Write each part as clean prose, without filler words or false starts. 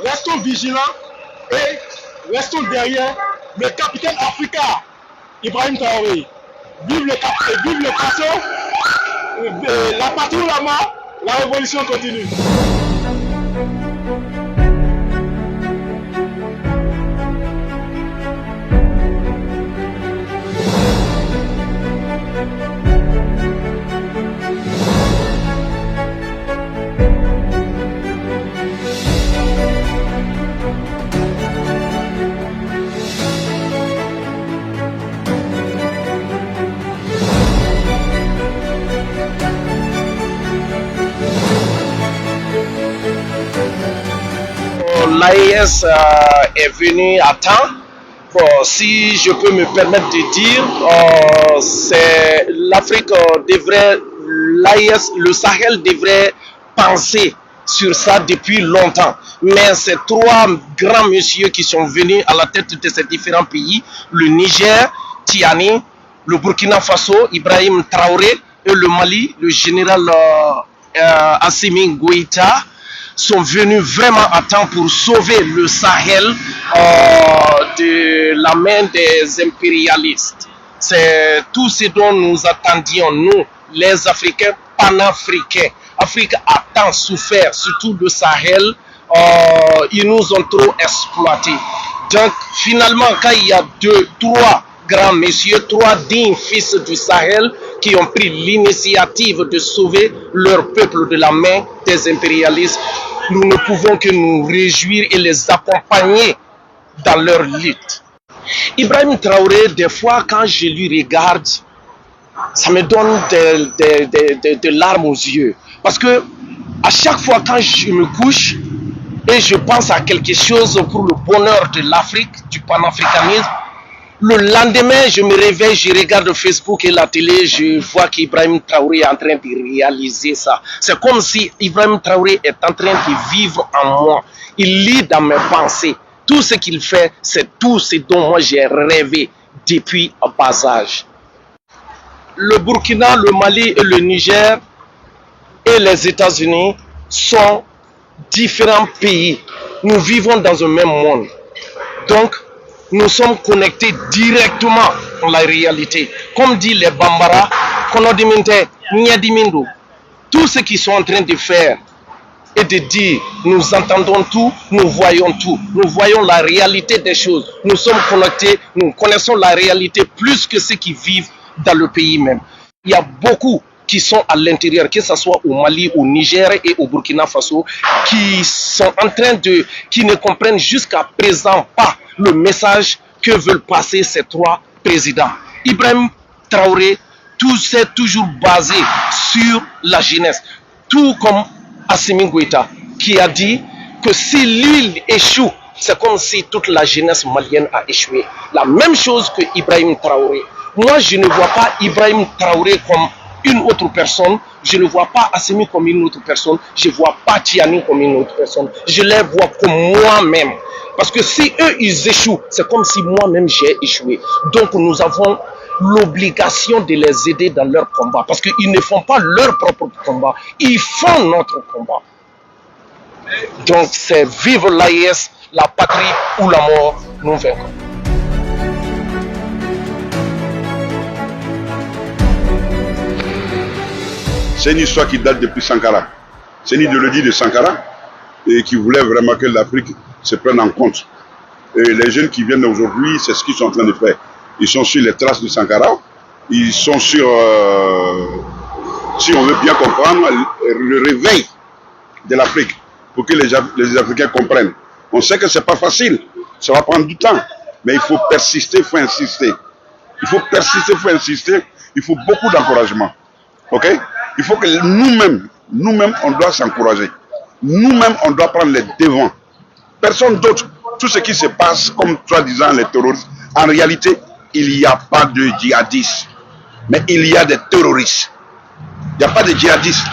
restons vigilants et restons derrière le capitaine africain Ibrahim Traoré. Vive le Faso, la patrie ou la mort, la révolution continue. L'AES est venu à temps. Bon, si je peux me permettre de dire, c'est l'Afrique devrait, l'AES, le Sahel devrait penser sur ça depuis longtemps. Mais ces trois grands messieurs qui sont venus à la tête de ces différents pays, le Niger, Tiani, le Burkina Faso, Ibrahim Traoré, et le Mali, le général Assimi Goïta, sont venus vraiment à temps pour sauver le Sahel de la main des impérialistes. C'est tout ce dont nous attendions, nous, les Africains panafricains. L'Afrique a tant souffert, surtout le Sahel, ils nous ont trop exploités. Donc finalement, quand il y a trois grands messieurs, trois dignes fils du Sahel qui ont pris l'initiative de sauver leur peuple de la main des impérialistes, nous ne pouvons que nous réjouir et les accompagner dans leur lutte. Ibrahim Traoré, des fois quand je lui regarde, ça me donne des larmes aux yeux. Parce que à chaque fois quand je me couche et je pense à quelque chose pour le bonheur de l'Afrique, du panafricanisme, le lendemain, je me réveille, je regarde Facebook et la télé, je vois qu'Ibrahim Traoré est en train de réaliser ça. C'est comme si Ibrahim Traoré est en train de vivre en moi. Il lit dans mes pensées. Tout ce qu'il fait, c'est tout ce dont moi j'ai rêvé depuis un bas âge. Le Burkina, le Mali et le Niger et les États-Unis sont différents pays. Nous vivons dans un même monde. Donc, nous sommes connectés directement à la réalité. Comme dit les Bambara, tout ce qu'ils sont en train de faire et de dire, nous entendons tout, nous voyons tout. Nous voyons la réalité des choses. Nous sommes connectés, nous connaissons la réalité plus que ceux qui vivent dans le pays même. Il y a beaucoup qui sont à l'intérieur, que ce soit au Mali, au Niger et au Burkina Faso, qui sont en train qui ne comprennent jusqu'à présent pas le message que veulent passer ces trois présidents. Ibrahim Traoré, tout s'est toujours basé sur la jeunesse, tout comme Assimi Goïta, qui a dit que si l'île échoue, c'est comme si toute la jeunesse malienne a échoué. La même chose que Ibrahim Traoré. Moi, je ne vois pas Ibrahim Traoré comme une autre personne, je ne vois pas Assimi comme une autre personne, je ne vois pas Tiani comme une autre personne, je les vois comme moi-même. Parce que si eux, ils échouent, c'est comme si moi-même j'ai échoué. Donc nous avons l'obligation de les aider dans leur combat. Parce qu'ils ne font pas leur propre combat, ils font notre combat. Donc c'est vive l'AES, la patrie ou la mort, nous vaincrons. C'est une histoire qui date depuis Sankara. C'est une idéologie de Sankara et qui voulait vraiment que l'Afrique se prenne en compte. Et les jeunes qui viennent aujourd'hui, c'est ce qu'ils sont en train de faire. Ils sont sur les traces de Sankara. Ils sont sur, si on veut bien comprendre, le réveil de l'Afrique pour que les Africains comprennent. On sait que ce n'est pas facile. Ça va prendre du temps. Mais il faut persister, il faut insister. Il faut persister, il faut insister. Il faut beaucoup d'encouragement. OK? Il faut que nous-mêmes, on doit s'encourager. Nous-mêmes, on doit prendre les devants. Personne d'autre. Tout ce qui se passe comme soi-disant les terroristes, en réalité, il n'y a pas de djihadistes. Mais il y a des terroristes. Il n'y a pas de djihadistes.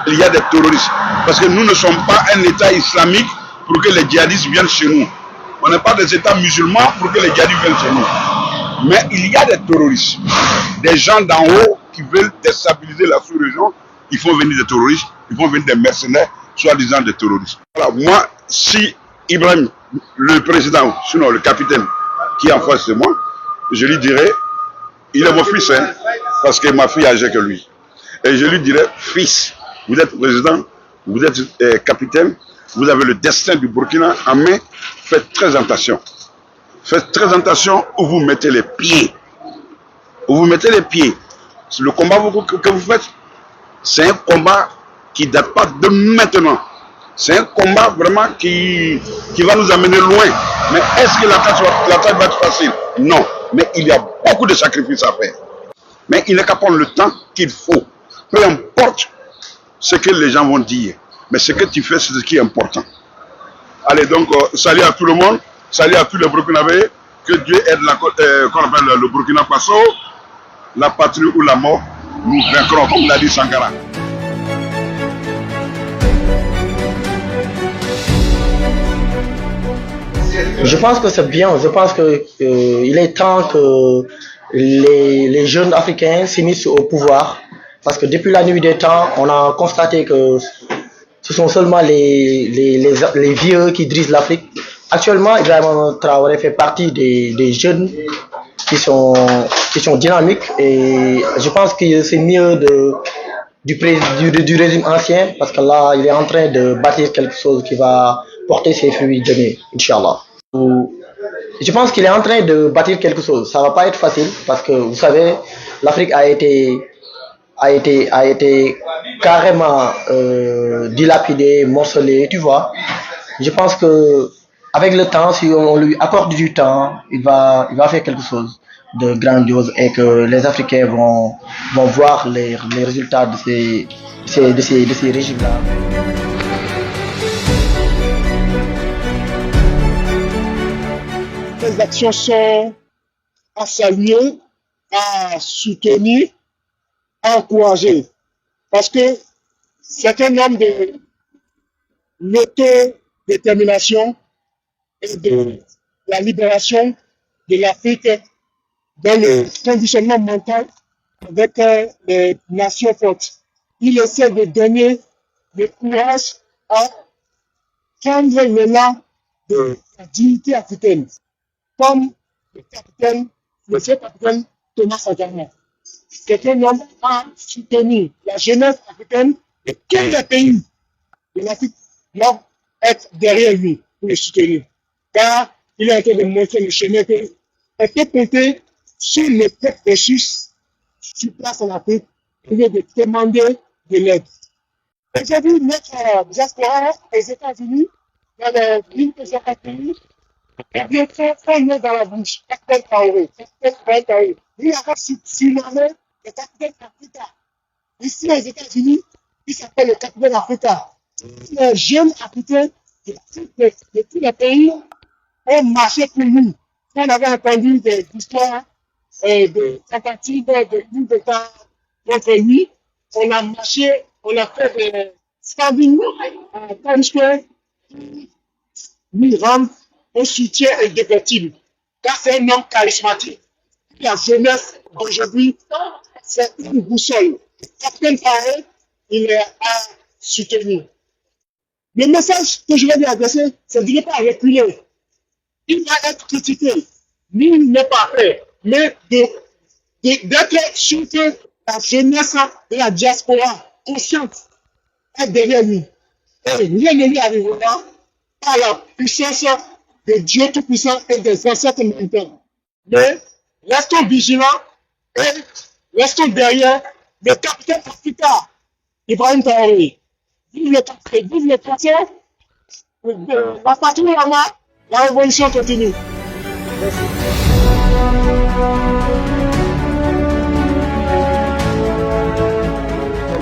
Il y a des terroristes. Parce que nous ne sommes pas un État islamique pour que les djihadistes viennent chez nous. On n'est pas des États musulmans pour que les djihadistes viennent chez nous. Mais il y a des terroristes. Des gens d'en haut qui veulent déstabiliser la sous-région, ils font venir des terroristes, ils font venir des mercenaires, soi-disant des terroristes. Voilà, moi, si Ibrahim, le président, sinon le capitaine qui est en face de moi, je lui dirais, il est mon fils, hein, parce que ma fille est âgée que lui. Et je lui dirais, fils, vous êtes président, vous êtes capitaine, vous avez le destin du Burkina en main, faites très attention. Faites très attention où vous mettez les pieds. Où vous mettez les pieds. Le combat que vous faites, c'est un combat qui ne date pas de maintenant. C'est un combat vraiment qui va nous amener loin. Mais est-ce que la tâche va être facile? Non. Mais il y a beaucoup de sacrifices à faire. Mais il n'est qu'à prendre le temps qu'il faut. Peu importe ce que les gens vont dire. Mais ce que tu fais, c'est ce qui est important. Allez, donc, salut à tout le monde. Salut à tous les Burkinabés. Que Dieu aide le Burkina Faso. La patrie ou la mort, nous vaincrons, comme l'a dit Sankara. Je pense que c'est bien. Je pense que il est temps que les jeunes africains s'unissent au pouvoir. Parce que depuis la nuit des temps, on a constaté que ce sont seulement les vieux qui dirigent l'Afrique. Actuellement, Ibrahim Traoré fait partie des jeunes qui sont dynamiques, et je pense que c'est mieux du régime ancien, parce que là, il est en train de bâtir quelque chose qui va porter ses fruits demain, Inch'Allah. Je pense qu'il est en train de bâtir quelque chose. Ça va pas être facile, parce que vous savez, l'Afrique a été carrément dilapidée, morcelée, tu vois. Je pense que avec le temps, si on lui accorde du temps, il va faire quelque chose de grandiose, et que les Africains vont voir les résultats de ces régimes-là. Les actions sont à saluer, à soutenir, à encourager. Parce que c'est un homme de l'autodétermination et de la libération de l'Afrique dans le conditionnement mental avec les nations fortes. Il essaie de donner le courage à prendre l'élan de la dignité africaine, comme le capitaine Thomas Sankara. C'est un homme à soutenir la jeunesse africaine, et tous les pays de l'Afrique doivent être derrière lui pour le soutenir. Car il est en train de montrer le chemin qu'on peut compter sur les propres ressources sur place en Afrique au lieu de demander de l'aide. J'ai vu notre diaspora aux États-Unis, dans les villes que j'ai pays, et bien très dans la bouche, Capitaine Traoré. Il a surnommé le Capitaine Africa. Ici aux États-Unis, il s'appelle le Capitaine Africa. Les jeunes Africains de tous les pays ont marché pour lui. On avait entendu des histoires de tentatives de coup d'État contre lui. On a marché, on a fait des standings à Times Square. Lui rend un soutien indéfectible. Car c'est un homme charismatique. La jeunesse d'aujourd'hui, c'est une boussole. Capitaine Traoré, il est à soutenir. Le message que je vais lui adresser, c'est de ne pas reculer. Il va être critiqué. Nul n'est pas fait. Mais d'être sûr que la jeunesse de la diaspora consciente est derrière lui. Et rien ne lui arrivera par la puissance de Dieu Tout-Puissant et des ancêtres militaires. Mais restons vigilants et restons derrière le capitaine Africa, Ibrahim Traoré. Vive le capitaine, vive le capitaine. La patrie là-bas, la révolution continue. Merci.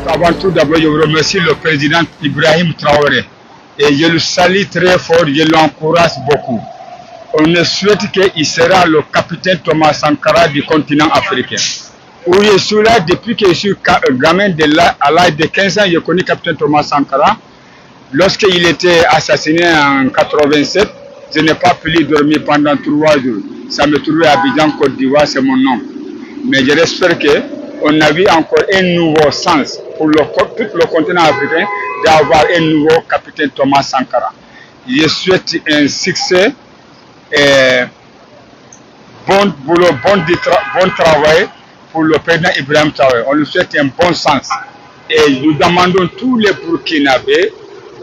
Avant tout, d'abord, je remercie le président Ibrahim Traoré. Et je le salue très fort, je l'encourage beaucoup. On souhaite qu'il sera le capitaine Thomas Sankara du continent africain. Où je suis là, depuis que je suis gamin, à l'âge de 15 ans, je connais le capitaine Thomas Sankara. Lorsqu'il était assassiné en 87, je n'ai pas pu dormir pendant 3 jours. Ça me trouvait à Abidjan, Côte d'Ivoire, c'est mon nom. Mais j'espère qu'on a vu encore un nouveau sens pour tout le continent africain d'avoir un nouveau capitaine Thomas Sankara. je souhaite un succès et bon boulot, bon travail pour le président Ibrahim Traoré. On lui souhaite un bon sens. Et nous demandons tous les Burkinabés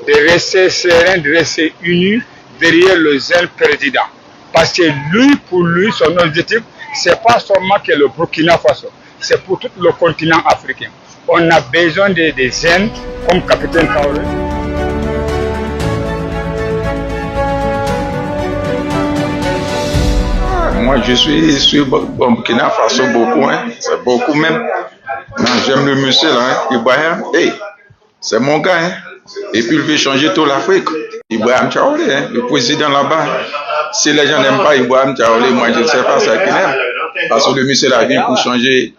de rester sereins, de rester unis derrière le jeune président. Parce que lui, pour lui, son objectif, c'est pas seulement que le Burkina Faso, c'est pour tout le continent africain. On a besoin des jeunes comme Capitaine Traoré. Moi, je suis sur Burkina Faso beaucoup, hein. C'est beaucoup même. J'aime le monsieur là, hein. Ibrahim. Hey, c'est mon gars, hein. Et puis il veut changer toute l'Afrique. Ibrahim Traoré, hein, le président là-bas. Si les gens n'aiment pas Ibrahim Traoré, moi je ne sais pas ce qu'ils aiment. Parce que le monsieur là vient pour changer.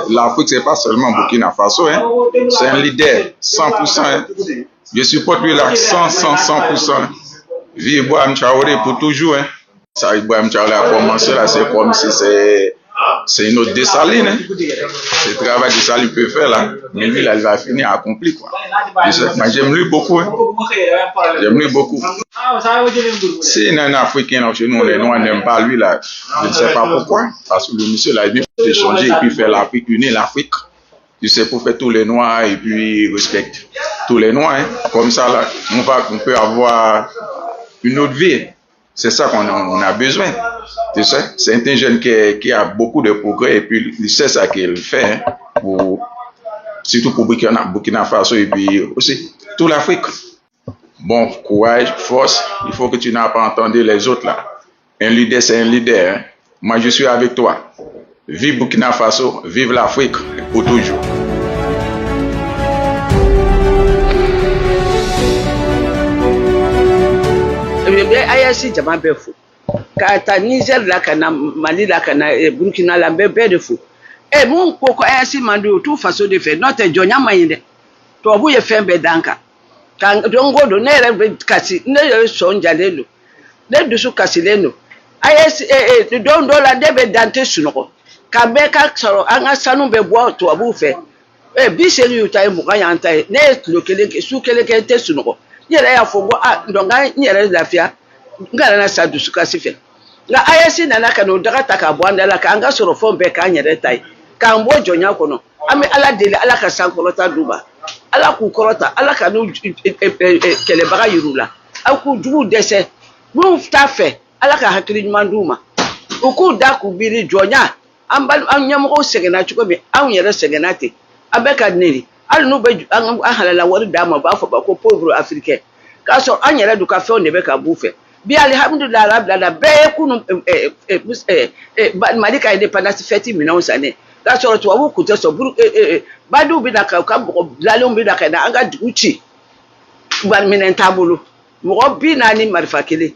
L'Afrique, c'est pas seulement Burkina Faso, hein. C'est un leader, 100%. Hein. Je supporte lui là, 100%. Vive Ibrahim Traoré pour toujours, hein. Ça, Ibrahim Traoré a commencé là, c'est comme si c'est une autre Dessalines. Hein. C'est le travail que Dessalines peut faire là. Mais lui, là, il va finir accompli, quoi. Moi, j'aime lui beaucoup, hein. J'aime lui beaucoup. Si un Africain là, chez nous, les Noirs n'aiment pas lui là, je ne sais pas pourquoi. Parce que le monsieur là, il vient pour changer et puis faire l'Afrique, unir l'Afrique. Tu sais, pour faire tous les Noirs et puis respecter tous les Noirs. Hein. Comme ça, là, on peut avoir une autre vie. C'est ça qu'on a besoin. Tu sais, c'est un jeune qui a beaucoup de progrès et puis il sait ça qu'il fait, hein, surtout pour Burkina Faso et puis aussi toute l'Afrique. Bon, courage, force, il faut que tu n'as pas entendu les autres là. Un leader, c'est un leader. Hein. Moi, je suis avec toi. Vive Burkina Faso, vive l'Afrique pour toujours. ayasi jama bɛɛ fo ka ta Niger la ka na Mali la ka na Burkina la bɛɛ de fo mun ko ko ayasi man do tu faso de fɛ n'o tɛ jɔnya man ɲi dɛ tubabu ye fɛn bɛɛ dan kan ka don ko don ne yɛrɛ bɛ kasi ne yɛrɛ sɔn jalen don ne dusu kasilen don ayasi don dɔ la ne bɛ dan tɛ sunɔgɔ ka bɛɛ ka sɔrɔ an ka sanu bɛ bɔ tubabu fɛ bi seegin y'u ta ye 20 y'an ta ye ne ye kilo kelen kɛ su kelen kɛ n tɛ sunɔgɔ n yɛrɛ y'a fɔ ko donc n yɛrɛ lafiya n kana na sa dusukasi fɛ nka ayasi nana ka n'o daga ta k'a bɔ an da la k'an ka sɔrɔ fɛnw bɛɛ k'an yɛrɛ ta ye k'an bɔ jɔnya kɔnɔ an bɛ ala deli ala ka sankɔrɔta d'u ma ala k'u kɔrɔta ala ka n'u kɛlɛbaga yir'u la aw k'u juguw dɛsɛ minnu t'a fɛ ala ka hakili ɲuman d'u ma u k'u da k'u miiri jɔnya an ɲɛmɔgɔw sɛgɛnna cogo min anw yɛrɛ sɛgɛnna ten an bɛ ka neri hali n'u bɛ an halala wari d'a ma u b'a fɔ ko pauvre africain k'a sɔrɔ an yɛrɛ dun ka fɛnw de bɛ ka b'u fɛ bi alihamudulila arabila bɛɛ ye kunu Mali ka indépendance fête minɛnw san dɛ k'a sɔrɔ tubabuw kun tɛ sɔn baduw bɛ na ka mɔgɔ bilalenw bɛ na ka na an ka dugu ci minɛn t'an bolo mɔgɔ 40 marifa kelen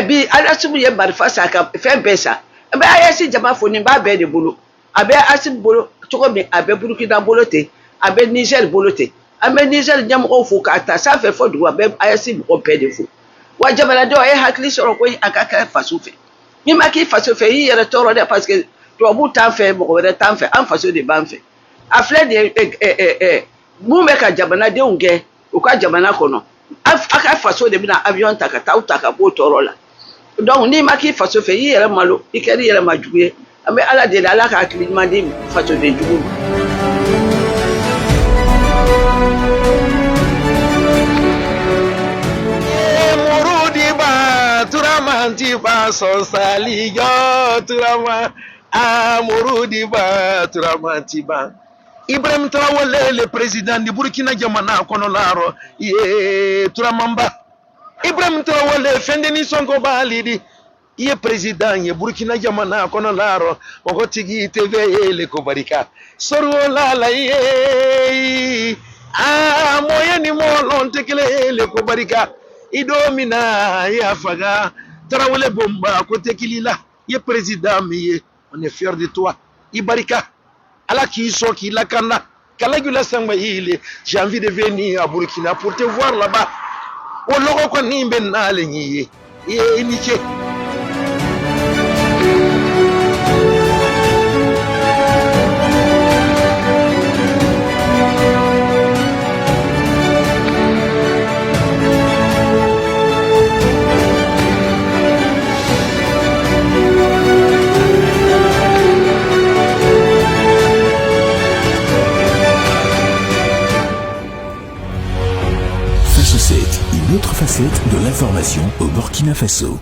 bi Alasimu ye marifa san ka fɛn bɛɛ san a bɛ ayasi jama fo nin b'a bɛɛ de bolo a bɛ Asimu bolo cogo min a bɛ Burukina bolo ten a bɛ Niger bolo ten an bɛ Niger ɲɛmɔgɔw fo k'a ta sanfɛ fɔ dugu a bɛ ayasi mɔgɔ bɛɛ de fo wa jamanadenw a ye hakili sɔrɔ ko a ka kɛ faso fɛ n'i ma k'i faso fɛ i yɛrɛ tɔɔrɔ dɛ parce que tubabu t'an fɛ mɔgɔ wɛrɛ t'an fɛ an faso de b'an fɛ a filɛ de mun bɛ ka jamanadenw gɛn u ka jamana kɔnɔ a ka faso de bɛna avion ta ka taa aw ta ka bɔ o tɔɔrɔ la donc n'i ma k'i faso fɛ i yɛrɛ malo i kɛra i yɛrɛ ma jugu ye an bɛ ala deli ala ka hakili ɲuman di fasoden jugu ma. Turamantiba sosali yo turama amurudiba turamantiba Ibrahim Traoré le président du Burkina jamana kono laro ye turamamba Ibrahim Traoré fendeni sonko balidi ye président ye Burkina jamana kono laro ko tigi TV le ko barika soro la ye moye ni mo lon tekele le ko barika idomina ya faga Traoré bomba côté kilila ye président mi on est fier de toi ibarika ala ki so ki lakana kalagula sangba ile j'ai envie de venir à Burkina pour te voir là-bas o logo ko nimbe nale nyi ye niche Facette, une autre facette de l'information au Burkina Faso.